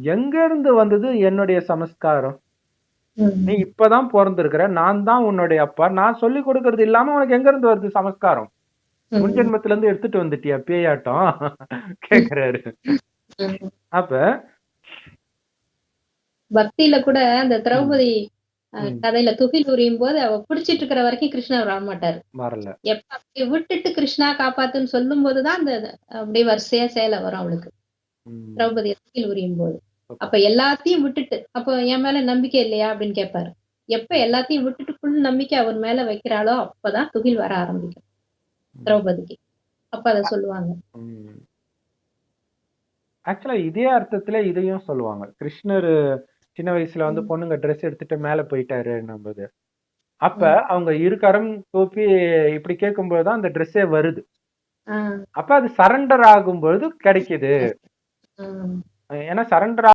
எங்க இருந்து வந்தது என்னுடைய சமஸ்காரம்? நீ ம். இப்பதான் பொறந்திருக்கிற. நான் தான் உன்னுடைய அப்பா. நான் சொல்லிக் கொடுக்கறது இல்லாம உனக்கு எங்க இருந்து வருது சமஸ்காரம்? முன் ம். ஜென்மத்துல இருந்து எடுத்துட்டு வந்துட்டியா பேயாட்டம்? கேக்குறாரு. ம். அப்ப பக்தியில கூட அந்த ம், திரௌபதி ம். கதையில துகில் உரியும்போது அவ பிடிச்சிட்டு இருக்கிற வரைக்கும் கிருஷ்ணர் வரமாட்டாரு. வரல. எப்ப அப்படியே விட்டுட்டு கிருஷ்ணா காப்பாத்துன்னு சொல்லும்போது தான் அந்த அப்படியே வரிசையா சேலை வரும் அவளுக்கு. ம். திரௌபதிய துகில் உரியும்போது. சூப்பர். அப்ப எல்லாத்தையும் விட்டுட்டு, அப்போ என் மேல நம்பிக்கை இல்லையா? அப்படின்னு கேட்பாரு. எப்ப ம், எல்லாத்தையும் விட்டுட்டு ஃபுல் நம்பிக்கை அவர் மேல வைக்கிறாளோ, அப்பதான் துகில் வர ஆரம்பிக்கும் ம். திரௌபதிக்கு. அப்ப அத சொல்லுவாங்க. ம். ஆக்சுவலா இதே அர்த்தத்துல இதையும் சொல்லுவாங்க. கிருஷ்ணரு சின்ன வயசுல வந்து ம். பொண்ணுங்க ட்ரெஸ் எடுத்துட்டு மேல போயிட்டாருன்னும்போது, அப்ப ம். அவங்க இரு கரம் கூப்பி இப்படி கேட்கும்போது தான் அந்த ட்ரெஸ்ஸே வருது. ஆ. அப்ப அது சரண்டர் ஆகும்பொழுது கிடைக்குது. ம். ஏன்னா சரண்டர்